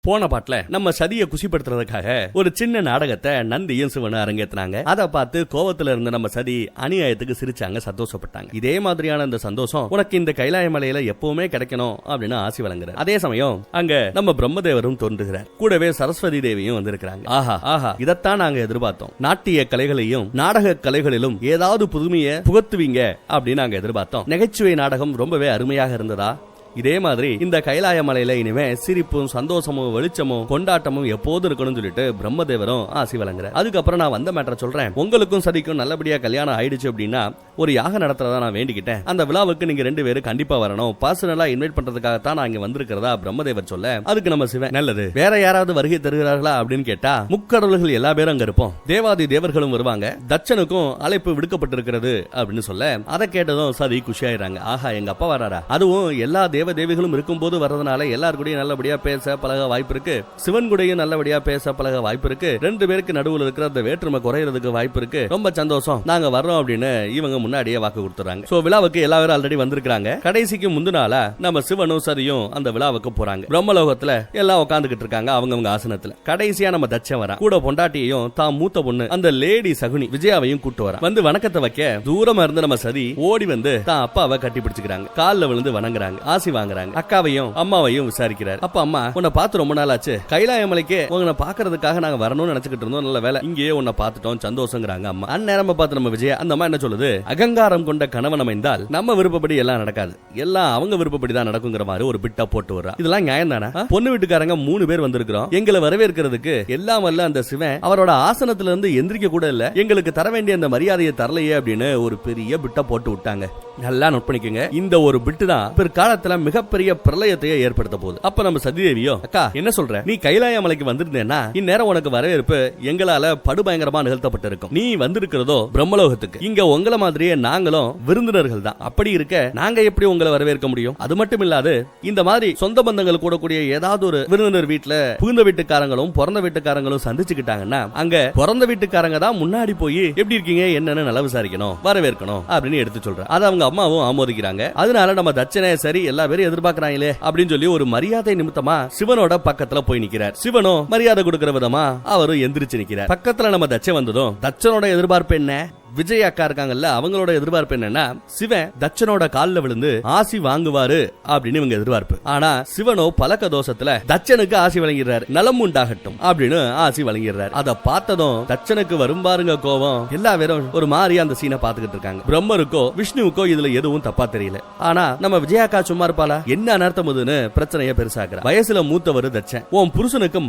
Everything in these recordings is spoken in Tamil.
போன பாட்டுல நம்ம சதியை குசிப்படுத்துறதுக்காக ஒரு சின்ன நாடகத்தை நந்தியும் சிவனும் அரங்கேற்றினாங்க. அதை பார்த்து கோவத்துல இருந்த நம்ம சதி அநியாயத்துக்கு சிரிச்சாங்க, சந்தோஷப்பட்டாங்க. இதே மாதிரியான இந்த சந்தோஷம் உனக்கு இந்த கைலாய மலையில எப்பவுமே கிடைக்கணும் அப்படின்னு ஆசி வழங்குறார். அதே சமயம் அங்க நம்ம பிரம்மதேவரும் தோன்றுகிறார். கூடவே சரஸ்வதி தேவியும் வந்திருக்கிறாங்க. ஆஹா ஆஹா, இதைத்தான் நாங்க எதிர்பார்த்தோம். நாட்டிய கலைகளையும் நாடக கலைகளிலும் ஏதாவது புதுமையை புகுத்துவீங்க அப்படின்னு நாங்க எதிர்பார்த்தோம். நகைச்சுவை நாடகம் ரொம்பவே அருமையாக இருந்ததா? இதே மாதிரி இந்த கைலாய மலையில இனிமே சிரிப்பும் சந்தோஷமும் வெளிச்சமும் கொண்டாட்டமும் எப்போது இருக்கணும்னு சொல்லிட்டு பிரம்மதேவரும் ஆசி வழங்குறார். அதுக்கப்புறம் நான் வந்த மேட்டரை சொல்றேன். உங்களுக்கும் சதிக்கும் நல்லபடியா கல்யாணம் ஆயிடுச்சு அப்படின்னா ஒரு யாகம் நடத்துறதா நான் வேண்டிக்கிட்டேன். அந்த விழாவுக்கு நீங்க 2 பேரும் கண்டிப்பா வரணும். பர்சனலா இன்வைட் பண்றதுக்காகத்தான் நான் இங்க வந்திருக்கிறதா பிரம்மதேவர் சொல்ல, அதுக்கு நம்ம சிவன் நல்லது, வேற யாராவது வருகை தருகிறார்களா அப்படின்னு கேட்டா முக்கடவுள்கள் எல்லா பேரும் அங்க இருப்போம், தேவாதி தேவர்களும் வருவாங்க, தட்சனுக்கும் அழைப்பு விடுக்கப்பட்டிருக்கிறது அப்படின்னு சொல்ல, அதை கேட்டதும் சதி குஷியாயிராங்க. ஆஹா, எங்க அப்பா வராரா? அதுவும் எல்லா தேவ தேவிகளும் இருக்கும் போது வர்றதுனால எல்லாருக்கூடயும் நல்லபடியா பேச பழக வாய்ப்பு இருக்கு. சிவன் கூடயும் நல்லபடியா பேச பழக வாய்ப்பு இருக்கு. 2 பேருக்கு நடுவுல இருக்கிற அந்த வேற்றுமை குறையறதுக்கு வாய்ப்பு இருக்கு. ரொம்ப சந்தோஷம், நாங்க வர்றோம் அப்படின்னு இவங்க முன்னாடியே வாக்கு கொடுத்துறாங்க. சோ விழாவுக்கு எல்லாரும் ஆல்ரெடி வந்திருக்காங்க. கடைசிக்கு முந்தினால நம்ம சிவனும் சரியும் அந்த விழாவுக்கு போறாங்க. பிரம்மலோகத்துல எல்லாம் உட்காந்துக்கிட்டு இருக்காங்க அவங்கவங்க ஆசனத்துல. கடைசியா நம்ம தட்சன் வரா. கூட பொண்டாட்டியையும் தான் மூத்த பொண்ணு அந்த லேடி சகுனி விஜயாவையும் கூட்டு வரா. வந்து வணக்கத்தை வைக்க தூரமா இருந்து நம்ம சதி ஓடி வந்து தான் அப்பாவை கட்டி பிடிச்சுக்கிறாங்க. காலில் விழுந்து வணங்குறாங்க, ஆசி வாங்குறாங்க. அக்காவையும் அம்மாவையும் விசாரிக்கிறார். அப்ப அம்மா, உன்னை பார்த்து ரொம்ப நாள் ஆச்சு, கைலாய மலைக்கு உன்னை பாக்குறதுக்காக நாங்க வரணும்னு நினைச்சுக்கிட்டு இருந்தோம், நல்ல வேலை இங்கேயே உன்னை பார்த்துட்டோம், சந்தோஷங்கிறாங்க அம்மா. அந்நேரமா பார்த்து நம்ம விஜயா அந்த அம்மா என்ன சொல்லுது, அகங்காரம் கொண்ட கணவன் அமைந்தால் நம்ம விருப்பப்படி எல்லாம் நடக்காது, எல்லாம் அவங்க விருப்பப்படி தான் நடக்குங்கிற மாதிரி ஒரு பிட்டா போட்டு வர்றா. இதெல்லாம் நியாயம் தானே? பொண்ணு வீட்டுக்காரங்க 3 பேர் வந்திருக்கிறோம், எங்களை வரவேற்கிறதுக்கு எல்லாம் வல்ல அந்த சிவன் அவரோட ஆசனத்துல இருந்து எந்திரிக்க கூட இல்ல, எங்களுக்கு தர வேண்டிய அந்த மரியாதையை தரலையே அப்படின்னு ஒரு பெரிய பிட்டா போட்டு விட்டாங்க. நல்லா நோட் பண்ணிக்கங்க, இந்த ஒரு பிட்டு தான் பிற்காலத்துல மிகப்பெரிய பிரளயத்தையே ஏற்படுத்த போகுது. அப்ப நம்ம சதிதேவியோ, அக்கா என்ன சொல்ற, நீ கைலாய மலைக்கு வந்திருந்தேன்னா இந்நேரம் உனக்கு வரவேற்பு எங்களால படுபயங்கரமா நிகழ்த்தப்பட்டிருக்கும். நீ வந்திருக்கிறதோ பிரம்மலோகத்துக்கு, இங்க உங்கள மாதிரியே நாங்களும் விருந்தினர்கள் தான். அப்படி இருக்க நாங்க எப்படி உங்களை வரவேற்க முடியும்? அது மட்டும் இல்லாது இந்த மாதிரி சொந்த பந்தங்கள் கூடக்கூடிய ஏதாவது ஒரு விருந்தினர் வீட்டுல புகுந்த வீட்டுக்காரங்களும் பிறந்த வீட்டுக்காரங்களும் சந்திச்சுக்கிட்டாங்கன்னா அங்க பிறந்த வீட்டுக்காரங்க தான் முன்னாடி போய் எப்படி இருக்கீங்க என்னன்னு நல்லா விசாரிக்கணும், வரவேற்கணும் அப்படின்னு எடுத்து சொல்ற. அது அவங்க அம்மாவும் ஆமோதிக்கிறாங்க. அதனால நம்ம தட்சனே சரி எல்லா பேரும் எதிர்பார்க்கறாங்களே அப்படின்னு சொல்லி ஒரு மரியாதை நிமித்தமா சிவனோட பக்கத்துல போய் நிக்கிறார். சிவனோ மரியாதை கொடுக்கிற விதமா அவரும் எந்திரிச்சு நிக்கிறார். பக்கத்துல நம்ம தட்சன் வந்ததும் தட்சனோட எதிர்பார்ப்பு என்ன, விஜய் அக்கா இருக்காங்கல்ல அவங்களோட எதிர்பார்ப்பு என்னன்னா சிவன் தட்சனோட காலில் விழுந்து ஆசி வாங்குவாரு அப்படின்னு இவங்க எதிர்பார்ப்பு. ஆனா சிவனோ பழக்க தோஷத்துல தட்சனுக்கு ஆசி வழங்கிறார், நலம் உண்டாகட்டும் அப்படின்னு ஆசி வழங்கிறார். அதை பார்த்ததும் தட்சனுக்கு வரும் பாருங்க கோபம். எல்லா பேரும் ஒரு மாதிரி அந்த சீனை பாத்துக்கிட்டு இருக்காங்க. பிரம்மருக்கோ விஷ்ணுவுக்கோ இதுல எதுவும் தப்பா தெரியல. ஆனா நம்ம விஜயாக்கா சும்மா இருப்பாளா, என்ன அனர்த்தமுதுன்னு பிரச்சனைய பெருசாக்குற. வயசுல மூத்தவர் தட்சன், உன் புருஷனுக்கு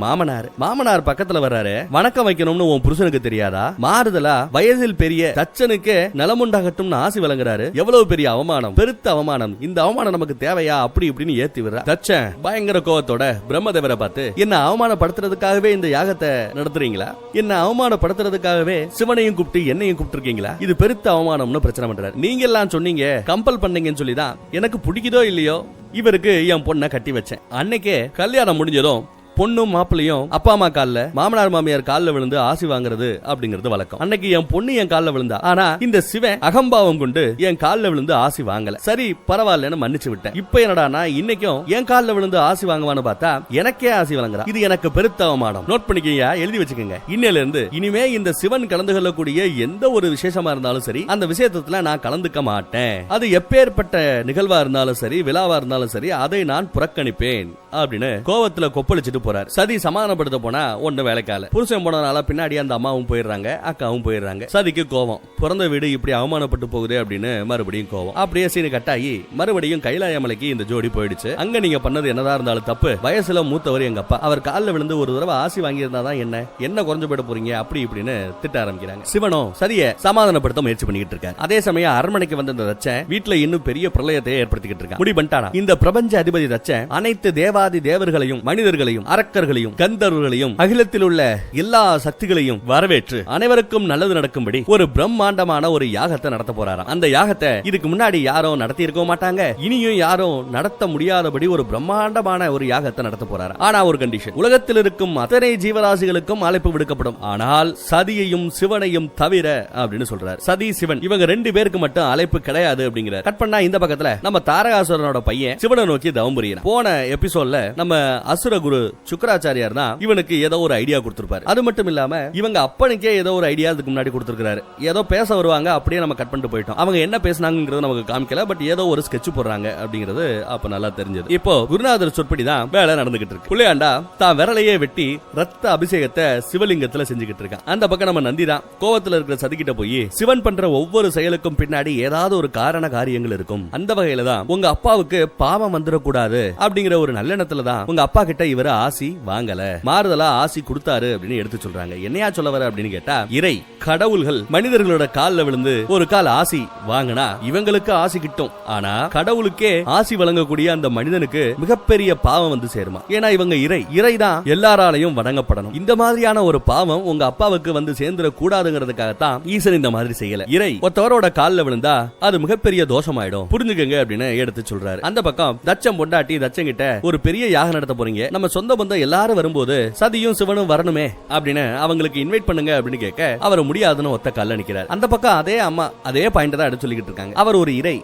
மாமனார் பக்கத்துல வர்றாரு, வணக்கம் வைக்கணும்னு உன் புருஷனுக்கு தெரியாதா? மாறுதலா வயதில் பெரிய தட்சனுக்கு நலமுண்டாகட்டும் ஆசி வழங்குறாரு. எவ்வளவு பெரிய அவமானம், பெருத்த அவமானம், இந்த அவமானம் நமக்கு தேவையா அப்படி இப்படின்னு ஏத்தி விடுறா. தட்சன் பயங்கர கோவத்தோட பிரம்மதேவரை பார்த்து, என்ன அவமானப்படுத்துறதுக்காகவே இந்த யாகத்தை நடத்துறீங்களா? என்ன அவமானப்படுத்துறதுக்காகவே சிவனையும் கூப்பிட்டு என்னையும் கூப்பிட்டு இருக்கீங்களா? இது பெருத்த அவமானம்னு பிரச்சனை பண்றாரு. நீங்க எல்லாம் சொன்னீங்க, கம்பல் பண்ணீங்கன்னு சொல்லிதான் எனக்கு பிடிக்குதோ இல்லையோ இவருக்கு என் பொண்ணை கட்டி வச்சேன். அன்னைக்கே கல்யாணம் முடிஞ்சதும் பொண்ணும் மாப்பிளையும் அப்பா அம்மா கால்ல மாமனார் மாமியார் கால்ல விழுந்து ஆசி வாங்குறது அப்படிங்கிறது வழக்கம். அன்னைக்கு என் பொண்ணு என் கால்ல விழுந்தா, ஆனா இந்த சிவன் அகம்பாவம் கொண்டு என் கால்ல விழுந்து ஆசி வாங்கல. சரி பரவாயில்லன்னு மன்னிச்சு விட்டேன். இப்ப என்னடா இன்னைக்கும் என் கால்ல விழுந்து ஆசி வாங்குவான்னு பார்த்தா எனக்கே ஆசி வழங்குறா. இது எனக்கு பெருத்த அவமானம். நோட் பண்ணிக்கீங்க, எழுதி வச்சுக்கோங்க. இன்னையில இருந்து இனிமே இந்த சிவன் கலந்து கொள்ளக்கூடிய எந்த ஒரு விசேஷமா இருந்தாலும் சரி அந்த விஷயத்துல நான் கலந்துக்க மாட்டேன். அது எப்பேற்பட்ட நிகழ்வா இருந்தாலும் சரி விழாவா இருந்தாலும் சரி அதை நான் புறக்கணிப்பேன் அப்படின்னு கோவத்துல கொப்பளிச்சுட்டு போறார். சதி சமாதானப்படுத்த போனா ஒண்ணு வேலைக்கால. புருஷன் போனதுனால பின்னாடி அந்த அம்மாவும் போயிடுறாங்க, அக்காவும் போயிடுறாங்க. சதிக்கு கோவம், பிறந்த வீடு இப்படி அவமானப்பட்டு போகுது அப்படின்னு மறுபடியும் கோவம். அப்படியே சீனு கட்டாயி மறுபடியும் கைலாய மலைக்கு இந்த ஜோடி போயிடுச்சு. அங்க நீங்க பண்ணது என்னதான் இருந்தாலும் தப்பு. வயசுல மூத்தவர் எங்க அப்பா, அவர் காலில் விழுந்து ஒரு தடவை ஆசி வாங்கி இருந்தாதான் என்ன குறைஞ்சு போயிட போறீங்க அப்படி இப்படின்னு திட்ட ஆரம்பிக்கிறாங்க. சிவனோ சதியை சமாதானப்படுத்த முயற்சி பண்ணிட்டு இருக்காரு. அதே சமயம் அரண்மனைக்கு வந்த இந்த தட்சன் வீட்டுல இன்னும் பெரிய பிரளயத்தை ஏற்படுத்திக்கிட்டு இருக்கான். முடி பண்ணிட்டானா இந்த பிரபஞ்ச அதிபதி தட்சன் அனைத்து தேவாதி தேவர்களையும் மனிதர்களையும் அரக்கர்களையும் கந்தர்வர்களையும் அகிலத்தில் உள்ள எல்லா சக்திகளையும் வரவேற்று அனைவருக்கும் நல்லது நடக்கும்படி ஒரு பிரம்மாண்டமான ஒரு யாகத்தை நடத்த போறாராம். அந்த யாகத்தை இதுக்கு முன்னாடி யாரும் நடத்தி இருக்க மாட்டாங்க, இனியும் யாரும் நடத்த முடியாதபடி ஒரு பிரம்மாண்டமான ஒரு யாகத்தை நடத்த போறாராம். ஆனா ஒரு கண்டிஷன், உலகத்தில் இருக்கும் அத்தனை ஜீவராசிகளுக்கும் அழைப்பு விடுக்கப்படும், ஆனால் சதியையும் சிவனையும் தவிர அப்படின்னு சொல்றாரு. சதி சிவன் இவங்க 2 பேருக்கு மட்டும் அழைப்பு கிடையாது அப்படிங்கிறார். கட் பண்ணா இந்த பக்கத்துல நம்ம தாரகாசுரனோட பையன் சிவனை நோக்கி தவம் புரியறான். போன எபிசோட்ல நம்ம அசுர குரு சுக்கராச்சாரியார் தான் இவனுக்கு ஏதோ ஒரு ஐடியா கொடுத்திருப்பாரு. அது மட்டும் இல்லாம இவங்க அப்பனுக்கே ஏதோ ஒரு ஐடியா அதுக்கு முன்னாடி கொடுத்திருக்காரு. ஏதோ பேச வருவாங்க, அப்படியே நம்ம கட் பண்ணிட்டு போயிட்டோம். அவங்க என்ன பேசினாங்கிறது நமக்கு காமிக்கல, பட் ஏதோ ஒரு ஸ்கெட்ச் போடுறாங்க அப்படிங்கிறது அப்ப நல்லா தெரிஞ்சது. இப்போ குருநாதர் சொற்படி தான் வேலை நடந்துகிட்டு இருக்கு. புள்ளையாண்டா தான் விரலையே வெட்டி ரத்த அபிஷேகத்தை சிவலிங்கத்துல செஞ்சுக்கிட்டு இருக்கான். அந்த பக்கம் நம்ம நந்தி தான் கோவத்துல இருக்கிற சதிக்கிட்ட போய் சிவன் பண்ற ஒவ்வொரு செயலுக்கும் பின்னாடி ஏதாவது ஒரு காரண காரியங்கள் இருக்கும். அந்த வகையில தான் உங்க அப்பாவுக்கு பாவம் வந்துடக்கூடாது அப்படிங்கிற ஒரு நல்லெண்ணத்துல தான் உங்க அப்பா கிட்ட இவர ஆசி வாங்கல, மாறுதலா ஆசி கொடுத்தாரு அப்படின்னு எடுத்து சொல்றாங்க. என்னையா சொல்ல வர அப்படின்னு கேட்டா, இறை கடவுள்கள் மனிதர்களோட கால்ல விழுந்து ஒரு கால் ஆசி வாங்கினா இவங்களுக்கு ஆசி கிட்டும். ஆனா கடவுளுக்கே ஆசி வழங்கக்கூடிய அந்த மனிதனுக்கு மிகப்பெரிய பாவம் வந்து சேருமா. ஏன்னா இவங்க இறை தான் எல்லாராலையும் வணங்கப்படணும். இந்த மாதிரியான ஒரு பாவம் உங்க அப்பாவுக்கு வந்து சேர்ந்துட கூடாதுங்கிறதுக்காகத்தான் ஈசன் இந்த மாதிரி செய்யல. இறை ஒருத்தவரோட கால்ல விழுந்தா அது மிகப்பெரிய தோஷமாயிடும், புரிஞ்சுக்கங்க அப்படின்னு எடுத்து சொல்றாரு. அந்த பக்கம் தச்சம் பொண்டாட்டி தச்சங்கிட்ட ஒரு பெரிய யாகம் நடத்த போறீங்க, நம்ம சொந்த பந்தம் எல்லாரும் வரும்போது சதியும் சிவனும் வரணுமே அப்படின்னு அவங்களுக்கு இன்வைட் பண்ணுங்க அப்படின்னு கேட்க அவர் முடியாதுன்னு ஒத்த கால்ல நிக்கிறார். அந்த பக்கம் அதே அம்மா அதே பாயிண்ட் தான் எடுத்து சொல்லிக்கிட்டு இருக்காங்க. அவர் ஒரு இறை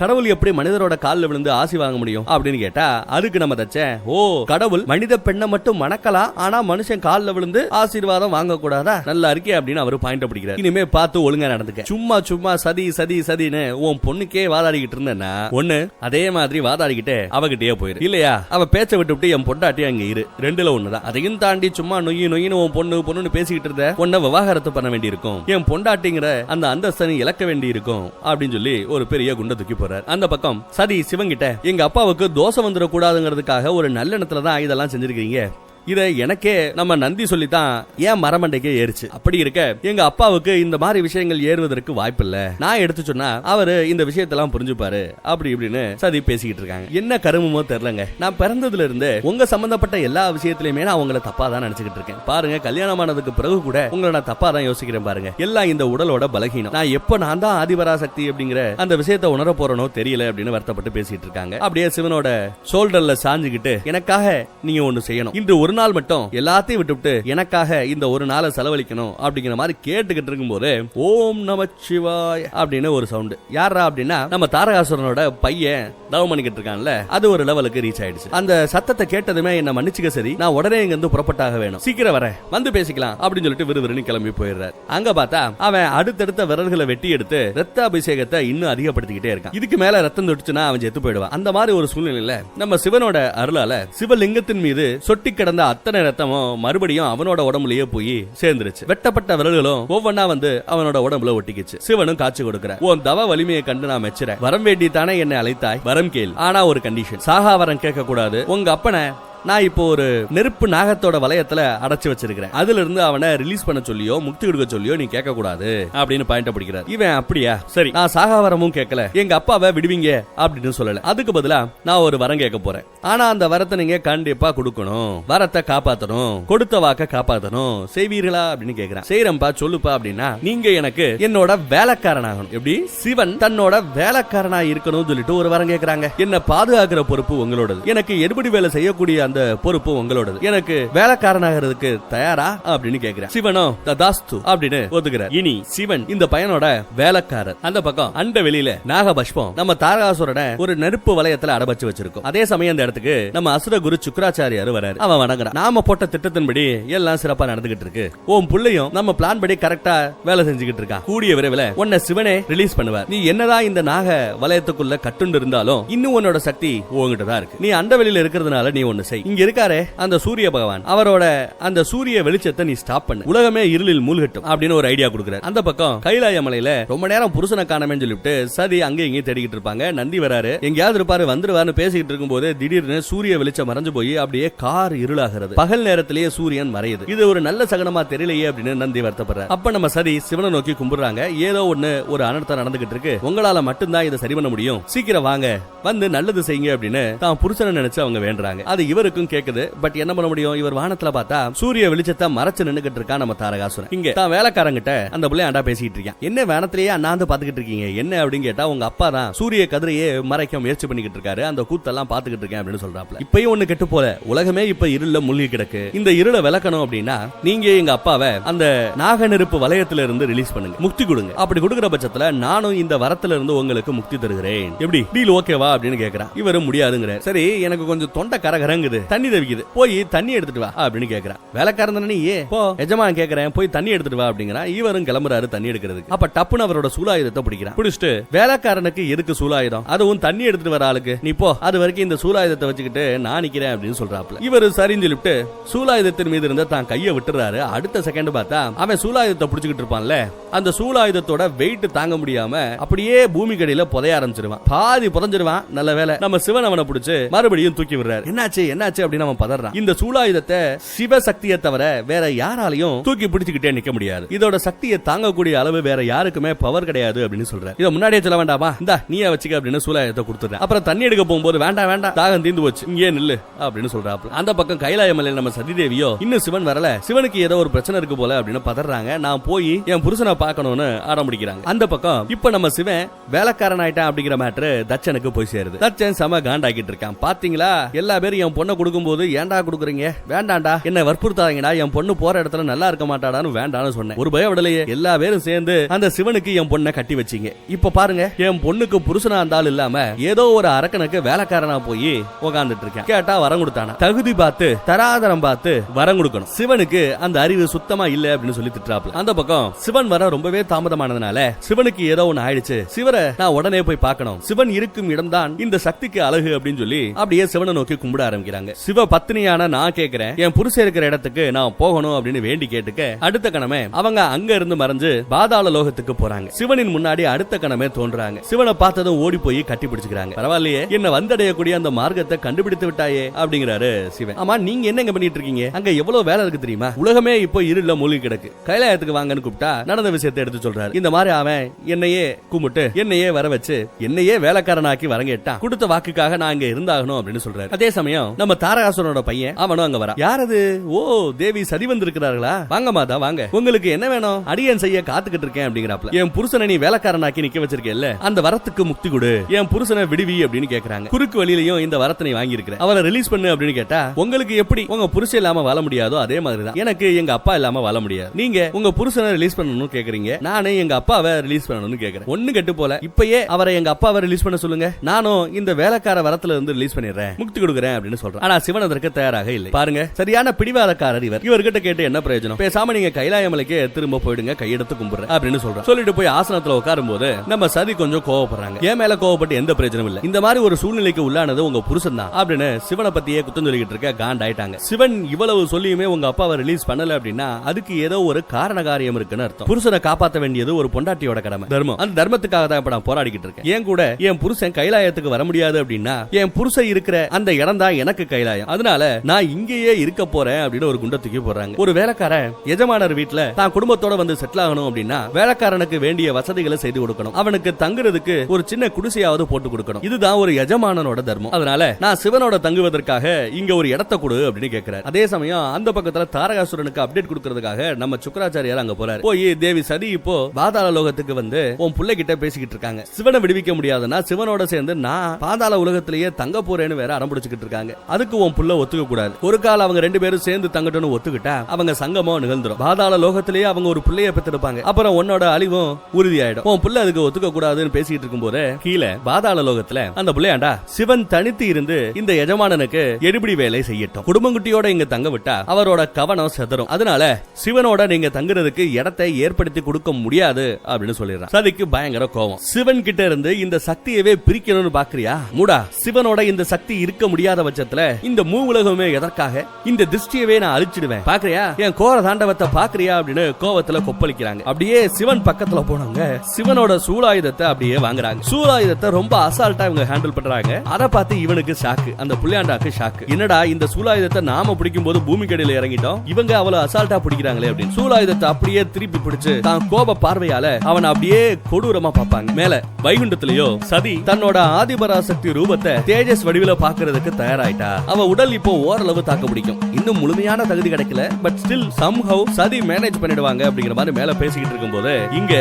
கடவுள் எப்படி மனிதரோட கால்ல விழுந்து ஆசி வாங்க முடியும் அப்படின்னு கேட்டா, அதுக்கு நம்ம தச்சேன், ஓ கடவுள் மனித பெண்ணை மட்டும் மணக்கலாம், ஆனா மனுஷன் கால்ல விழுந்து ஆசீர்வாதம் வாங்க கூடாதா, நல்லா இருக்கே அப்படின்னு அவர் பாயிண்ட் பிடிக்கிறார். இனிமே பார்த்து ஒழுங்கா நடந்துக்க, சும்மா சதி சதி சதின்னு உன் பொண்ணுக்கே வாதாடிக்கிட்டு இருந்தேன்னா ஒண்ணு அதே மாதிரி வாதாடிக்கிட்டு அவகிட்டே போயிரு, இல்லையா அவ பேச்ச விட்டு என் பொண்டாட்டி அங்க இரு, ரெண்டுல ஒண்ணுதான். அதையும் தாண்டி சும்மா நொய்யின்னு உன் பொண்ணுன்னு பேசிக்கிட்டு இருந்த உன்ன விவாகரத்து பண்ண வேண்டி இருக்கும், என் பொண்டாட்டிங்கிற அந்த அந்தஸ்தனை இழக்க வேண்டி இருக்கும் அப்படின்னு சொல்லி ஒரு பெரிய குண்டை தூக்கி போறார். அந்த பக்கம் சதி சிவங்கிட்ட, எங்க அப்பாவுக்கு தோசை வந்துட கூடாதுங்கிறதுக்காக ஒரு நல்லெண்ணத்துல தான் இதெல்லாம் செஞ்சிருக்கீங்க, இத எனக்கே நம்ம நந்தி சொல்லித்தான் ஏன் மரமண்டைக்கே ஏறிச்சு, அப்படி இருக்க எங்க அப்பாவுக்கு இந்த மாதிரி விஷயங்கள் ஏறுவதற்கு வாய்ப்பு இல்ல, நான் எடுத்து சொன்னா அவரு இந்த விஷயத்தெல்லாம் புரிஞ்சுப்பாரு அப்படி இப்படின்னு சதி பேசிக்கிட்டு இருக்காங்க. என்ன கருமமோ தெரியலங்க, நான் பிறந்ததுல இருந்து உங்க சம்பந்தப்பட்ட எல்லா விஷயத்திலயுமே நான் உங்களை தப்பா தான் நினைச்சுக்கிட்டு இருக்கேன். பாருங்க கல்யாணமானதுக்கு பிறகு கூட உங்களை நான் தப்பா தான் யோசிக்கிறேன். பாருங்க எல்லாம் இந்த உடலோட பலகீனம், நான் எப்ப நான் தான் ஆதிபராசக்தி அப்படிங்கிற அந்த விஷயத்தை உணர போறனோ தெரியல அப்படின்னு வருத்தப்பட்டு பேசிட்டு இருக்காங்க. அப்படியே சிவனோட ஷோல்டர்ல சாஞ்சுக்கிட்டு, எனக்காக நீங்க ஒண்ணு செய்யணும், இன்று ஒரு நாள் மட்டும் எல்லாத்தையும் விட்டுவிட்டு எனக்காக இந்த ஒரு நாளை செலவழிக்கணும் அப்படிங்கிற மாதிரி கேட்டுக்கிட்டு இருக்கும் போது ஓம் நமச்சிவாய அப்படின்னு ஒரு சவுண்ட். யாரா அப்படின்னா நம்ம தாரகாசுரனோட பையன் தவம் பண்ணிக்கிட்டு இருக்கான்ல, அது ஒரு லெவலுக்கு ரீச் ஆயிடுச்சு. அந்த சத்தத்தை கேட்டதுமே என்ன மன்னிச்சுக்க சரி, நான் உடனே இங்க இருந்து புறப்பட்டாக வேணும், சீக்கிரம் வர வந்து பேசிக்கலாம் அப்படின்னு சொல்லிட்டு விறுவிறுன்னு கிளம்பி போயிடுறாரு. அங்க பார்த்தா அவன் அடுத்தடுத்த விரல்களை வெட்டி எடுத்து ரத்த அபிஷேகத்தை இன்னும் அதிகப்படுத்திக்கிட்டே இருக்கான். இதுக்கு மேல ரத்தம் தொட்டுச்சுன்னா அவன் செத்து போயிடுவான். அந்த மாதிரி ஒரு சூழ்நிலையில நம்ம சிவனோட அருளால சிவலிங்கத்தின் மீது சொட்டி கிடந்த அத்தனை ரத்தமும் மறுபடியும் அவனோட உடம்புலயே போய் சேர்ந்துருச்சு. வெட்டப்பட்ட விரல்களும் ஒவ்வொன்னா வந்து அவனோட உடம்புல ஒட்டிக்கிச்சு. சிவனும் காட்சி கொடுக்கிற, உன் தவ வலிமையை கண்டு நான் மெச்சுறேன், வரம் வேண்டி தானே என்னை அழைத்தாய், வரம் கேள், ஆனா ஒரு கண்டிஷன், சாகா வரம் கேட்க கூடாது, உங்க அப்பனை நான் இப்போ ஒரு நெருப்பு நாகத்தோட வளையத்துல அடைச்சு வச்சிருக்கிறேன், அதுல இருந்து அவனை ரிலீஸ் பண்ண சொல்லியோ முக்தி கொடுக்க சொல்லியோ நீ கேட்க கூடாது அப்படின்னு பாயிண்ட் பிடிக்கிறார். இவன் அப்படியா சரி, நான் சாகாவரமும் கேட்கல, எங்க அப்பாவை விடுவீங்க அப்படின்னு சொல்லல, அதுக்கு பதிலா நான் ஒரு வரம் கேட்க போறேன், ஆனா அந்த வரத்தை நீங்க கண்டிப்பா கொடுக்கணும், வரத்தை காப்பாத்தணும், கொடுத்த வாக்க காப்பாத்தணும், செய்வீர்களா அப்படின்னு கேக்குறான். செய்யறம்பா சொல்லுப்பா அப்படின்னா, நீங்க எனக்கு என்னோட வேலைக்காரனாகணும். எப்படி சிவன் தன்னோட வேலைக்காரனா இருக்கணும்னு சொல்லிட்டு ஒரு வரம் கேட்கறாங்க. என்ன பாதுகாக்கிற பொறுப்பு உங்களோடது, எனக்கு எடுபடி வேலை செய்யக்கூடிய அந்த பொறுப்பு உங்களோடது, எனக்கு வேலைக்காரனாகிறதுக்கு தயாரா அப்படின்னு கேக்குறேன். சிவனோ ததாஸ்து அப்படின்னு ஒதுக்குறார். இனி சிவன் இந்த பையனோட வேலைக்காரர். அந்த பக்கம் அண்ட வெளியில நாகபஷ்பம் நம்ம தாரகாசுரனை ஒரு நெருப்பு வளையத்துல அடபச்சு வச்சிருக்கோம். அதே சமயம் அந்த இடத்துக்கு நம்ம அசுர குரு சுக்கராச்சாரியார் வராரு. அவன் வணங்குறான். நாம போட்ட திட்டத்தின்படி எல்லாம் சிறப்பா நடந்துகிட்டு இருக்கு, உன் புள்ளையும் நம்ம பிளான் படி கரெக்டா வேலை செஞ்சுக்கிட்டு இருக்கான், கூடிய விரைவில் உன்னை சிவனே ரிலீஸ் பண்ணுவார், நீ என்னதான் இந்த நாக வளையத்துக்குள்ள கட்டுண்டு இருந்தாலும் இன்னும் உன்னோட சக்தி உங்ககிட்ட தான் இருக்கு, நீ அண்ட வெளியில இருக்கிறதுனால நீ ஒன்னு செய், இங்க இருக்காரே அந்த சூரிய பகவான், அவரோட அந்த சூரிய வெளிச்சத்தை நீ ஸ்டாப் பண்ணு, உலகமே இருளில் மூழ்கட்டும் அப்படின்னு ஒரு ஐடியா கொடுக்கிறார். அந்த பக்கம் கைலாய மலையில ரொம்ப நேரம் புருஷனை காணமே சொல்லிட்டு சதி அங்கே இங்கே தேடிக்கிட்டு இருப்பாங்க. நந்தி வராரு, எங்கேயாவது இருப்பாரு, வந்துருவாருன்னு பேசிக்கிட்டு இருக்கும் போது திடீர்னு சூரிய வெளிச்சம் மறைஞ்சு போய் அப்படியே கார் இருளாகிறது. பகல் நேரத்திலேயே சூரியன் மறையுது. இது ஒரு நல்ல சகனமா தெரியலையே அப்படின்னு நந்தி வருத்தப்படுறார். அப்ப நம்ம சதி சிவனை நோக்கி கும்பிடுறாங்க. ஏதோ ஒண்ணு ஒரு அனர்த்தம் நடந்துகிட்டு இருக்கு, உங்களால மட்டும்தான் இதை சரி பண்ண முடியும், சீக்கிரம் வாங்க வந்து நல்லது செய்யுங்க அப்படின்னு தான் புருஷனை நினைச்சு அவங்க வேண்டுறாங்க. அது இவருக்கும் கேக்குது. பட் என்ன பண்ண முடியும், இவர் வானத்துல பார்த்தா சூரிய வெளிச்சத்தை மறைச்சு நின்னுகிட்டு இருக்கா நம்ம தாரகாசுரன். இங்க தான் வேலைக்காரங்கிட்ட அந்த புள்ளை ஆண்டா பேசிட்டு இருக்கேன், என்ன வேனத்திலேயே அண்ணாந்து பாத்துக்கிட்டு இருக்கீங்க என்ன அப்படின்னு கேட்டா, உங்க அப்பா தான் சூரிய கதிரையே மறைக்க முயற்சி பண்ணிக்கிட்டு இருக்காரு, அந்த கூத்தெல்லாம் பாத்துக்கிட்டு இருக்கேன் அப்படின்னு சொல்றாப்ல. இப்பயும் ஒண்ணு கெட்டு போல, உலகமே இப்ப இருள மூழ்கி கிடக்கு, இந்த இருளை விளக்கணும் அப்படின்னா நீங்க எங்க அப்பாவை அந்த நாக நெருப்பு வளையத்துல இருந்து ரிலீஸ் பண்ணுங்க, முக்தி கொடுங்க, அப்படி கொடுக்கிற பட்சத்துல நானும் இந்த வரத்துல இருந்து உங்களுக்கு முக்தி தருகிறேன், எப்படி டீல் ஓகேவா அப்படின்னு கேக்குறான். இவரும் முடியாதுங்கிற. சரி எனக்கு கொஞ்சம் தொண்டை கரகரங்குது, தவிக்குது, தண்ணி தவிக்குது, போய் தண்ணி எடுத்துட்டு வா அப்படின்னு கேக்குறான். வேலைக்காரன் தானே நீ, போ எஜமான் கேக்குறேன் போய் தண்ணி எடுத்துட்டு வா அப்படிங்கிறான். இவரும் கிளம்புறாரு தண்ணி எடுக்கிறதுக்கு. அப்ப டப்புன்னு அவரோட சூலாயுதத்தை பிடிக்கிறான். பிடிச்சிட்டு வேலைக்காரனுக்கு எதுக்கு சூலாயுதம், அதுவும் தண்ணி எடுத்துட்டு வர ஆளுக்கு, நீ போ, அது வரைக்கும் இந்த சூலாயுதத்தை வச்சுக்கிட்டு நான் நிக்கிறேன் அப்படின்னு சொல்றாப்ல. இவரு சரின்னு சொல்லிட்டு சூலாயுதத்தின் மீது இருந்த தான் கையை விட்டுறாரு. அடுத்த செகண்ட் பார்த்தா அவன் சூலாயுதத்தை பிடிச்சிக்கிட்டு இருப்பான்ல, அந்த சூலாயுதத்தோட வெயிட் தாங்க முடியாம அப்படியே பூமி கடியில புதைய ஆரம்பிச்சிருவான். பாதி புதைஞ்சிருவான். நல்ல வேலை நம்ம சிவன் அவனை பிடிச்சு மறுபடியும் தூக்கி விடுறாரு. என்னாச்சு என்னாச்சு அப்படின்னு அவன் பதறான். இந்த சூலாயுதத்தை சிவசக்தியை தவிர வேற யாராலையும் தூக்கி பிடிச்சுக்கிட்டே நிக்க முடியாது. இதோட சக்தியை தாங்கக்கூடிய அளவு வேற யாருக்குமே பவர் கிடையாது அப்படின்னு சொல்றாரு. இதை முன்னாடியே சொல்ல வேண்டாமா, இந்தா நீயே வச்சுக்க அப்படின்னு சூலாயுதத்தை கொடுத்துறேன். அப்புறம் தண்ணி எடுக்க போகும்போது வேண்டாம் வேண்டாம் தாகம் தீந்து போச்சு, இங்கே நில்லு அப்படின்னு சொல்றாப்ல. அந்த பக்கம் கைலாய மலையில நம்ம சதிதேவியோ இன்னும் சிவன் வரல, சிவனுக்கு ஏதோ ஒரு பிரச்சனை இருக்கு போல அப்படின்னு பதறாங்க. நான் போய் என் புருஷனை பார்க்கணும்னு ஆரம்பிக்கிறாங்க. அந்த பக்கம் இப்ப நம்ம சிவன் வேலைக்காரன் ஆயிட்டான் அப்படிங்கிற மேட்டர் தச்சனுக்கு போய் சேருது. தச்சன் சம காண்டாக்கிட்டு இருக்கான். பாத்தீங்களா, எல்லா பேரும் என் பொண்ணை கொடுக்கும் போது ஏன்டா கொடுக்குறீங்க, வேண்டாண்டா, என்ன வற்புறுத்தாதீங்கடா, என் பொண்ணு போற இடத்துல நல்லா இருக்க மாட்டாடான்னு வேண்டான்னு சொன்னேன். ஒரு பயம் விடலையே, எல்லா பேரும் சேர்ந்து அந்த சிவனுக்கு என் பொண்ணை கட்டி வச்சீங்க. இப்ப பாருங்க, என் பொண்ணுக்கு புருஷனா இருந்தாலும் இல்லாம ஏதோ ஒரு அரக்கனுக்கு வேலைக்காரனா போய் உட்கார்ந்துட்டு இருக்கேன். கேட்டா வரம் கொடுத்தானா, தகுதி பார்த்து தராதரம் பார்த்து வரம் கொடுக்கணும். சிவனுக்கு அந்த அறிவு சுத்தமா இல்ல அப்படின்னு சொல்லி திட்டுறாப்ல. அந்த பக்கம் சிவன் வர ரொம்பவே தாமதமானதுனால சிவனுக்கு ஏதோ ஒன்னு ஆயிடுச்சு, சிவரை நான் உடனே போய் பார்க்கணும், சிவன் இருக்கும் இடம் தான் இந்த சக்திக்கு அழகு அப்படின்னு சொல்லி அப்படியே சிவனை நோக்கி கும்பிட ஆரம்பிக்கிறாங்க. சிவ பத்னியான நான் கேக்குறேன், என் புருஷன் இருக்கிற இடத்துக்கு நான் போகணும் அப்படின்னு வேண்டி கேட்டுக்க அடுத்த கணமே அவங்க அங்க இருந்து மறைஞ்சு பாதாள லோகத்துக்கு போறாங்க. சிவனின் முன்னாடி அடுத்த கணமே தோன்றாங்க. சிவனை பார்த்ததும் ஓடி போய் கட்டி பிடிச்சுக்கிறாங்க. பரவாயில்லையே, என்ன வந்தடையக்கூடிய அந்த மார்க்கத்தை கண்டுபிடித்து விட்டாயே அப்படிங்கிறாரு சிவன். ஆமா நீங்க என்ன பண்ணிட்டு இருக்கீங்க, அங்க எவ்வளவு வேலை இருக்கு தெரியுமா, உலகமே இப்போ இருள மூழ்கி கிடக்கு, கைலாயத்துக்கு வாங்கன்னு கூப்பிட்டா நடந்த விஷயத்தை எடுத்து சொல்றாரு. இந்த மாதிரி அவன் என்னையே கும்பிட்டு என்னையே வர வச்சு என்னையே வேலைக்காரனாக்கி வரங்கேட்டான், கொடுத்த வாக்குக்காக நான் இங்க இருந்தாகணும் அப்படின்னு சொல்றாரு. அதே சமயம் நம்ம தாரகாசுரனோட பையன் அவனும் அங்க வரா. யாரது, ஓ தேவி சதி வந்திருக்கிறார்களா, வாங்க மாதா வாங்க, உங்களுக்கு என்ன வேணும், அடியன் செய்ய காத்துக்கிட்டு இருக்கேன் அப்படிங்கிறாப்ல. என் புருஷனை நீ வேலைக்காரனாக்கி நிக்க வச்சிருக்கேல்ல, அந்த வரத்துக்கு முக்தி கொடு, என் புருஷனை விடுவி அப்படின்னு கேக்குறாங்க. குறுக்கு வழியிலையும் இந்த வரத்தை வாங்கி இருக்கிறேன், அவரை ரிலீஸ் பண்ணு அப்படின்னு கேட்டா, உங்களுக்கு எப்படி உங்க புருஷன் இல்லாம வாழ முடியாதோ அதே மாதிரிதான் எனக்கு எங்க அப்பா இல்லாம வாழ முடியாது, நீங்க உங்க புருஷனை ரிலீஸ் பண்ணணும்னு கேக்குறீங்க, நானே எங்க அப்பாவை ரிலீஸ் பண்ணணும்னு கேக்குறேன். ஒண்ணு கெட்டு போல, இப்பயே அவரை எங்க அப்பாவை ரிலீஸ் பண்ண சொல்லுங்க, நானும் இந்த வேலைக்கார வரத்துல இருந்து ரிலீஸ் பண்ணிடுறேன், முக்தி கொடுக்குறேன் அப்படின்னு சொல்றேன். ஆனா சிவன் அதற்கு தயாராக இல்லை. பாருங்க, சரியான பிடிவாதக்காரர் இவர். இவர்கிட்ட கேட்டு என்ன பிரயோஜனம், பேசாம நீங்க கைலாய மலைக்கு திரும்ப போயிடுங்க, கையெடுத்து கும்பிடுறேன் அப்படின்னு சொல்றேன். சொல்லிட்டு போய் ஆசனத்துல உட்காரும் போது நம்ம சதி கொஞ்சம் கோவப்படுறாங்க. என் மேல கோவப்பட்டு எந்த பிரச்சனையும் இல்ல, இந்த மாதிரி ஒரு சூழ்நிலைக்கு உள்ளானது உங்க புருஷன் தான் அப்படின்னு சிவனை பத்தியே குத்தம் சொல்லிக்கிட்டு இருக்க காண்டாயிட்டாங்க. சிவன் இவ்வளவு சொல்லியுமே உங்க அப்பாவை ரிலீஸ் பண்ணல அப்படின்னா அதுக்கு ஏதோ ஒரு காரண காரியம் இருக்குன்னு அர்த்தம். புருஷனை காப்பாற்ற வேண்டியது ஒரு பொண்டாட்டியோட கடமை, தர்மம். அந்த தர்மத்துக்காக தான் இப்ப நான் போராடிக்கிட்டு இருக்கேன். ஏன் கூட என் புருஷன் கைலாயத்துக்கு வர முடியாது அப்படின்னா என் புருஷன் இருக்கிற அந்த இடம் தான் எனக்கு கைலாயம், அதனால நான் இங்கேயே இருக்க போறேன் அப்படின்னு ஒரு குண்டை தூக்கி போடுறாங்க. ஒரு வேலைக்காரன் எஜமானர் வீட்டுல தான் குடும்பத்தோட வந்து செட்டில் ஆகணும் அப்படின்னா வேலைக்காரனுக்கு வேண்டிய வசதிகளை செய்து கொடுக்கணும், அவனுக்கு தங்குறதுக்கு ஒரு சின்ன குடிசையாவது போட்டு கொடுக்கணும். இதுதான் ஒரு எஜமானனோட தர்மம். அதனால நான் சிவனோட தங்குவதற்காக இங்க ஒரு இடத்தை கொடு அப்படின்னு கேட்கிறார். அதே சமயம் அந்த பக்கத்துல தாரகாசுரனுக்கு அப்டேட் கொடுக்கறதுக்காக நம்ம சுக்கராச்சாரியார் அங்க போறாரு. போய் தேவி சதி இப்போ பாதாள லோகத்துக்கு வந்து உன் புள்ளை கிட்ட பேசிக்கிட்டு இருக்காங்க, சிவனை விடுவிக்க முடியாதுன்னா சிவனோட சேர்ந்து நான் பாதாள உலகத்திலேயே தங்க போறேன்னு வேற அடம்பிடிச்சுக்கிட்டு இருக்காங்க, அதுக்கு உன் புள்ள ஒத்துக்க கூடாது. ஒரு கால அவங்க ரெண்டு பேரும் சேர்ந்து தங்கட்டுன்னு ஒத்துக்கிட்டா அவங்க சங்கமம் நிகழ்ந்துரும், பாதாள லோகத்திலேயே அவங்க ஒரு பிள்ளைய பெற்றிருப்பாங்க, அப்புறம் உன்னோட அழிவும் உறுதியாயிடும், உன் புள்ள அதுக்கு ஒத்துக்க கூடாதுன்னு பேசிட்டு இருக்கும் போது கீழே பாதாள லோகத்துல அந்த பிள்ளையாண்டா சிவன் தனித்து இருந்து இந்த எஜமானனுக்கு எடுபிடி வேலை செய்யட்டும், குடும்பங்குட்டியோட இங்க தங்க விட்டா அவரோட கவனம் செதறும், அதனால சிவனோட நீங்க தங்குறதுக்கு இடத்தை ஏற்படுத்தி கொடுக்க முடியாது அப்படின்னு சொல்லிடுறான். சதிக்கு பயங்கர கோவம். சிவன் கிட்ட இருந்து இந்த சக்தியவே பிரிக்கணும்னு பாக்குறியா மூடா, சிவனோட இந்த சக்தி இருக்க முடியாத பட்சத்துல இந்த மூ உலகமே எதற்காக, இந்த திருஷ்டியவே நான் அழிச்சிடுவேன், பாக்குறியா என் கோர தாண்டவத்தை பாக்குறியா அப்படின்னு கோவத்துல கொப்பளிக்கிறாங்க. அப்படியே சிவன் பக்கத்துல போனவங்க சிவனோட சூலாயுதத்தை அப்படியே வாங்குறாங்க. சூலாயுதத்தை ரொம்ப அசால்ட்டா இவங்க ஹேண்டில் பண்றாங்க. அதை பார்த்து இவனுக்கு ஷாக்கு, அந்த புள்ளையாண்டாக்கு ஷாக்கு, என்னடா இந்த சூலாயுதத்தை நாம பிடிக்கும் போது பூமி கடையில இறங்கிட்டோம், இவங்க அவ்வளவு அசால்ட்டா பிடிக்கிறாங்களே அப்படின்னு சூலாயுதத்தை அப்படியே திருப்பி பிடிச்சு தான் கோப பார்வையால அவன் அப்படியே கொடூரமா பார்ப்பாங்க. மேல வைகுண்டத்திலேயோ சதி தன்னோட ஆதிபராசக்தி ரூபத்தை தேஜஸ் வடிவில பாக்குறதுக்கு தயாராயிட்டா. அவ உடல் இப்போ ஓரளவு தாக்க பிடிக்கும், இன்னும் முழுமையான தகுதி கிடைக்கல, பட் ஸ்டில் சம்ஹவ் சதி மேனேஜ் பண்ணிடுவாங்க அப்படிங்கிற மாதிரி மேல பேசிக்கிட்டு இருக்கும் போது இங்க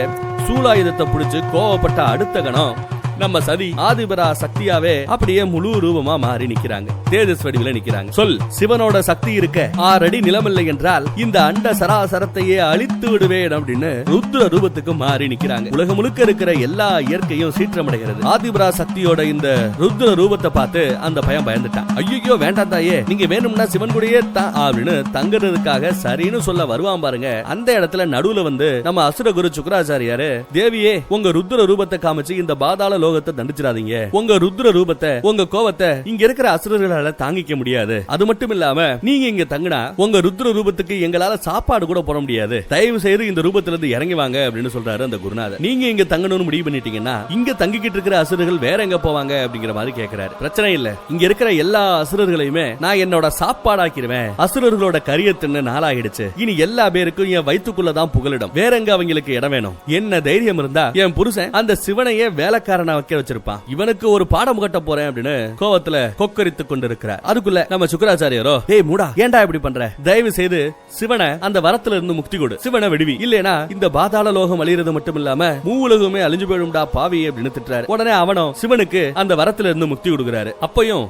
சூலாயுதத்தை பிடிச்சு கோவப்பட்ட அடுத்த கணம் நம்ம சதி ஆதிபரா சக்தியாவே அப்படியே முழு ரூபமா மாறி நிக்கிறாங்க. தேஜஸ் வடிவில நிக்கிறாங்க. சொல், சிவனோட சக்தி இருக்க 6 அடி நிலமில்லை என்றால் இந்த அண்ட சராசரத்தையே அழித்து விடுவேன் அப்படின்னு ருத்ர ரூபத்துக்கு மாறி நிக்கிறாங்க. உலகம் முழுக்க இருக்கிற எல்லா இயற்கையும் சீற்றமடைகிறது. ஆதிபரா சக்தியோட இந்த ருத்ர ரூபத்தை பார்த்து அந்த பையன் பயந்துட்டான். ஐயோ வேண்டாம் தாயே, நீங்க வேணும்னா சிவன் கூடயே அப்படின்னு தங்குறதுக்காக சரின்னு சொல்ல வருவான் பாருங்க. அந்த இடத்துல நடுவுல வந்து நம்ம அசுரகுரு சுக்கராச்சாரியாரு, தேவியே உங்க ருத்ர ரூபத்தை காமிச்சு இந்த பாதாள லோகத்தை தண்டிச்சிடாதீங்க. உங்க ருத்ர ரூபத்தை, உங்க கோவத்தை இங்க இருக்கிற அசுரர்களால தாங்கிக்க முடியாது. அது மட்டும் இல்லாம நீங்க இங்க தங்கினா உங்க ருத்ர ரூபத்துக்கு எங்களால சாப்பாடு கூட போட முடியாது. தயவு செய்து இந்த ரூபத்துல இருந்து இறங்கி வாங்க அப்படின்னு சொல்றாரு அந்த குருநாதர். நீங்க இங்க தங்கணும்னு முடிவு பண்ணிட்டீங்கன்னா இங்க தங்கிக்கிட்டு இருக்கிற அசுரர்கள் வேற எங்க போவாங்க அப்படிங்கிற மாதிரி கேக்குறாரு. பிரச்சனை இல்ல, இங்க இருக்கிற எல்லா அசுரர்களையுமே நான் என்னோட சாப்பாடாக்கிடுவேன். அசுரர்களோட கரியத்துன்னு நாளாகிடுச்சு. இனி எல்லா பேருக்கும் என் வயிற்றுக்குள்ளதான் புகலிடம். வேற எங்க அவங்களுக்கு இடம் வேணும்? என்ன தைரியம் இருந்தா என் புருஷன் அந்த சிவனையே வேலைக்காரனா வைக்க வச்சிருப்பான். இவனுக்கு ஒரு பாடம் கட்ட போறேன் அப்படின்னு கோவத்துல கொக்கரித்துக் கொண்டிருக்கிறார். அதுக்குள்ள நம்ம சுக்கராச்சாரியரோ, ஏய் மூடா, ஏன்டா இப்படி பண்ற? தயவு செய்து சிவனை அந்த வரத்துல இருந்து முக்தி கொடு, சிவனை விடுவி, இல்லனா இந்த பாதாள லோகம் அழியிறது மட்டும் இல்லாம மூவுலகமே அழிஞ்சு போயிடும்டா பாவி அப்படின்னு திட்டுறாரு. உடனே அவனும் சிவனுக்கு அந்த வரத்துல இருந்து முக்தி கொடுக்கிறாரு. அப்பயும்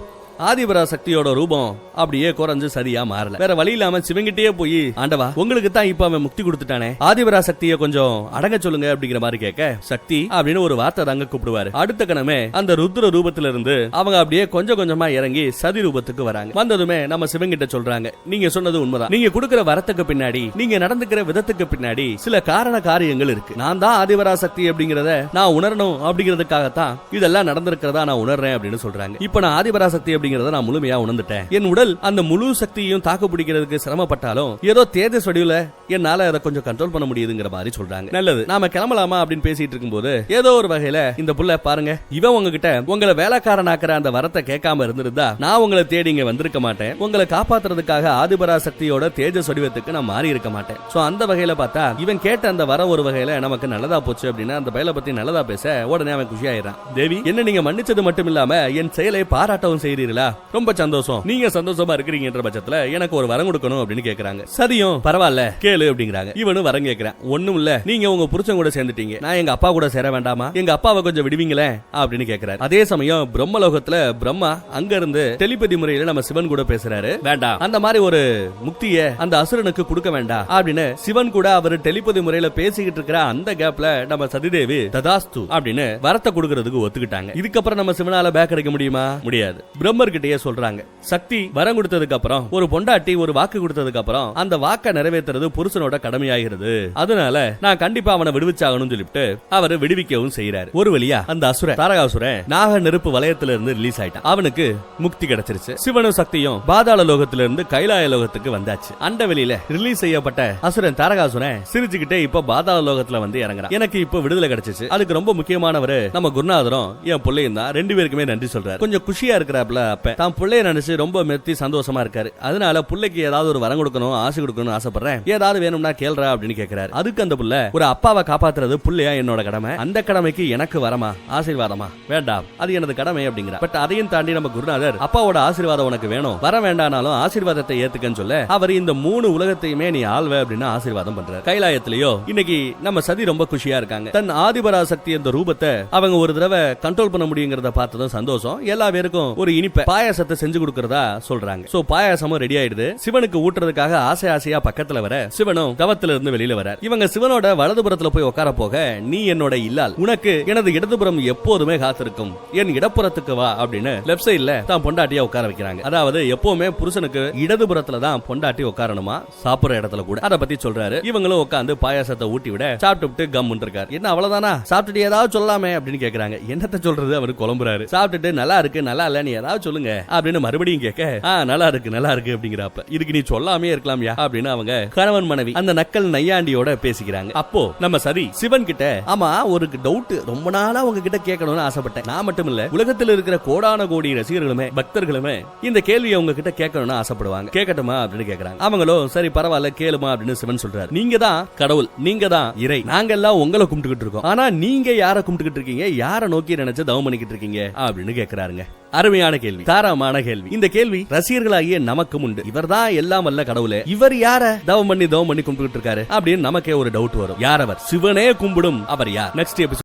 ஆதிபரா சக்தியோட ரூபம் அப்படியே குறைஞ்சு சரியா மாறல. வேற வழி இல்லாம சிவங்கிட்டே போய், ஆண்டவா உங்களுக்கு தான் இப்ப அவன் முக்தி கொடுத்துட்டானே, ஆதிபரா சக்தியை கொஞ்சம் அடங்க சொல்லுங்க அப்படிங்கிற மாதிரி கேட்க, சக்தி அப்படின்னு ஒரு வார்த்தை தாங்க கூப்பிடுவாரு. அடுத்த கணமே அந்த ருத்ர ரூபத்துல இருந்து அவங்க அப்படியே கொஞ்சம் கொஞ்சமா இறங்கி சதி ரூபத்துக்கு வராங்க. வந்ததுமே நம்ம சிவங்கிட்ட சொல்றாங்க, நீங்க சொன்னது உண்மைதான். நீங்க கொடுக்கிற வரத்துக்கு பின்னாடி, நீங்க நடந்துக்கிற விதத்துக்கு பின்னாடி சில காரண காரியங்கள் இருக்கு. நான் தான் ஆதிபரா சக்தி அப்படிங்கறத நான் உணரணும் அப்படிங்கறதுக்காகத்தான் இதெல்லாம் நடந்திருக்கிறதா நான் உணர்றேன் அப்படின்னு சொல்றாங்க. இப்ப நான் ஆதிபரா சக்தி நான் முழுமையா உணர்ந்துட்டேன். என் உடல் அந்த முழு சக்தியையும் தாக்கு பிடிக்கிறதுக்கு சிரமப்பட்டாலும் ஏதோ தேஜஸ் வடிவுல என்னால அதை கொஞ்சம் கண்ட்ரோல் பண்ண முடியுதுங்கிற மாதிரி சொல்றாங்க. நல்லது, நாம கிளம்பலாமா அப்படின்னு பேசிட்டு இருக்கும்போது ஏதோ ஒரு வகையில இந்த புள்ள பாருங்க, இவன் உங்ககிட்ட உங்களை வேலைக்காரனாக்குற அந்த வரத்தை கேட்காம இருந்திருந்தா நான் உங்களை தேடி இங்க வந்திருக்க மாட்டேன். உங்களை காப்பாத்துறதுக்காக ஆதிபரா சக்தியோட தேஜஸ் வடிவத்துக்கு நான் மாறி இருக்க மாட்டேன். சோ அந்த வகையில பார்த்தா இவன் கேட்ட அந்த வர ஒரு வகையில நமக்கு நல்லதா போச்சு அப்படின்னு அந்த பையலை பத்தி நல்லதா பேச உடனே அவன் குஷியாயிரான். தேவி, என்ன நீங்க மன்னிச்சது மட்டும் இல்லாம என் செயலை பாராட்டவும் செய்றீர்கள், ரொம்ப சந்தோஷம். நீங்க சந்தோஷமா இருக்கிறீங்கன்ற பட்சத்துல எனக்கு ஒரு வரம் கொடுக்கணும் அப்படின்னு கேக்குறாங்க. சதியும் பரவாயில்ல கேளு அப்படிங்கிறாங்க. இவனும் வரம் கேக்குறான். ஒண்ணும் இல்ல, நீங்க உங்க புருஷன் கூட சேர்ந்துட்டீங்க, நான் எங்க அப்பா கூட சேர வேண்டாமா? எங்க அப்பாவை கொஞ்சம் விடுவீங்களே அப்படின்னு கேக்குறாரு. அதே சமயம் பிரம்மலோகத்துல பிரம்மா அங்க இருந்து டெலிபதி முறையில நம்ம சிவன் கூட பேசுறாரு. வேண்டாம், அந்த மாதிரி ஒரு முக்திய அந்த அசுரனுக்கு கொடுக்க வேண்டாம் அப்படின்னு சிவன் கூட அவர் டெலிபதி முறையில பேசிக்கிட்டு இருக்கிற அந்த கேப்ல நம்ம சதிதேவி ததாஸ்து அப்படின்னு வரத்தை கொடுக்கறதுக்கு ஒத்துக்கிட்டாங்க. இதுக்கப்புறம் நம்ம சிவனால பேக் அடிக்க முடியுமா? முடியாது. பிரம்மர்கிட்டயே சொல்றாங்க, சக்தி வரம் கொடுத்ததுக்கு அப்புறம், ஒரு பொண்டாட்டி ஒரு வாக்கு கொடுத்ததுக்கு அப்புறம் அந்த வாக்கை நிறைவேற்றுறது புருஷனோட கடமையாகிறது. அதனால நான் கண்டிப்பா அவனை விடுவிச்சாகணும் சொல்லிட்டு அவரை விடுவிக்கவும் செய்யறாரு. ஒரு வழியா அந்த அசுரன் தாரகாசுரன் நாக நெருப்பு வலயத்துல இருந்து ரிலீஸ் ஆயிட்டான். அவனுக்கு முக்தி கிடைச்சிருச்சு. சிவனும் சக்தியும் பாதாள லோகத்துல இருந்து கைலாய லோகத்துக்கு வந்தாச்சு. அண்ட வெளியில ரிலீஸ் செய்யப்பட்ட அசுரன் தாரகாசுரன் சிரிச்சுக்கிட்டே இப்ப பாதாள லோகத்துல வந்து இறங்குறான். எனக்கு இப்ப விடுதலை கிடைச்சிச்சு. அதுக்கு ரொம்ப முக்கியமானவர் நம்ம குருநாதரும் என் பிள்ளையும் தான். 2 பேருக்குமே நன்றி சொல்றாரு. கொஞ்சம் குஷியா இருக்கிறாப்ல. அப்ப தான் பிள்ளைய நினைச்சு ரொம்ப மெத்தி சந்தோஷமா இருக்காரு. அதனால பிள்ளைக்கு ஏதாவது ஒரு வரம் கொடுக்கணும், ஆசை கொடுக்கணும் ஆசைப்படுறேன், ஏதாவது வேணும்னா கேள்றா அப்படின்னு கேட்கிறாரு. அதுக்கு அந்த புள்ள, ஒரு அப்பாவை காப்பாத்துறது புள்ளையா என்னோட கடமை, அந்த கடமைக்கு எனக்கு வரமா ஆசீர்வாதமா? வேண்டாம், அது எனது கடமை அப்படிங்கிற. பட் அதையும் தாண்டி நம்ம குருநாதர், அப்பாவோட ஆசீர்வாதம் உனக்கு வேணும், வர வேண்டானாலும் ஆசீர்வாதத்தை ஏத்துக்கன்னு சொல்ல அவர் இந்த 3 உலகத்தையுமே நீ ஆள்வ அப்படின்னு ஆசீர்வாதம் பண்றாரு. கைலாயத்திலேயோ இன்னைக்கு நம்ம சதி ரொம்ப குஷியா இருக்காங்க. தன் ஆதிபரா சக்தி அந்த ரூபத்தை அவங்க ஒரு தடவை கண்ட்ரோல் பண்ண முடியுங்கிறத பார்த்ததும் சந்தோஷம். எல்லா பேருக்கும் ஒரு இனிப்ப பாயாசத்தை செஞ்சு கொடுக்கறதா சொல்றாங்க. சோ பாயாசமும் ரெடி ஆயிடுது. சிவனுக்கு ஊட்டுறதுக்காக ஆசை ஆசையா பக்கத்துல வர சிவனும் தவத்துல இருந்து வெளியில வர இவங்க சிவனோட வலதுபுறத்துல போய் உட்கார போக, நீ என்னோட இல்லால், உனக்கு எனது இடதுபுறம் எப்போதுமே காத்திருக்கும், என் இடப்புறத்துக்கு வா அப்படின்னு லெப்ட் சைட்ல தான் பொண்டாட்டியா உட்கார வைக்கிறாங்க. அதாவது எப்பவுமே புருஷனுக்கு இடதுபுறத்துல தான் பொண்டாட்டி உட்காரணுமா, சாப்பிடுற இடத்துல கூட. அதை பத்தி சொல்றாரு. இவங்களும் உட்காந்து பாயாசத்தை ஊட்டி விட சாப்பிட்டு கம்முன்னு இருக்காரு. என்ன அவ்வளவுதானா, சாப்பிட்டுட்டு ஏதாவது சொல்லலாமே அப்படின்னு கேக்குறாங்க. என்னத்த சொல்றது, அவரு குழம்புறாரு. சாப்பிட்டுட்டு நல்லா இருக்கு நல்லா இல்ல, நீ ஏதாவது சொல்லுங்க அப்படின்னு மறுபடியும் கேட்க, நல்லா இருக்கு அப்படிங்கிறப்ப, இதுக்கு நீ சொல்லாமே இருக்கலாம்யா அப்படின்னு அவங்க கணவன் மனைவி அந்த நக்கல் நையாண்டியோட பேசிக்கிறாங்க. அப்போ நம்ம சதி சிவன் கிட்ட, ஆமா ஒரு டவுட் ரொம்ப நாளா உங்ககிட்ட கேட்கணும்னு ஆசைப்பட்டேன். நான் மட்டும் இல்ல, உலகத்தில் இருக்கிற கோடான கோடி ரசிகர்களுமே பக்தர்களுமே இந்த கேள்வியை உங்ககிட்ட கேட்கணும்னு ஆசைப்படுவாங்க. கேட்கட்டுமா அப்படின்னு கேக்குறாங்க. அவங்களும் சரி பரவாயில்ல கேளுமா அப்படின்னு சிவன் சொல்றாரு. நீங்க தான் கடவுள், நீங்க தான் இறை, நாங்க எல்லாம் உங்களை கும்பிட்டுக்கிட்டு இருக்கோம். ஆனா நீங்க யாரை கும்பிட்டுக்கிட்டு இருக்கீங்க, யாரை நோக்கி நினைச்சு தவம் பண்ணிக்கிட்டு இருக்கீங்க அப்படின்னு கேக்குறாருங்க. அருமையான கேள்வி, தாராளமான கேள்வி. இந்த கேள்வி ரசிகர்களாகிய நமக்கும் உண்டு. இவர் தான் எல்லாம் வல்ல கடவுளே, இவர் யார தவம் பண்ணி கும்பிட்டு இருக்காரு அப்படின்னு நமக்கே ஒரு டவுட் வரும். யார் அவர்? சிவனே கும்பிடும் அவர் யார்? Next episode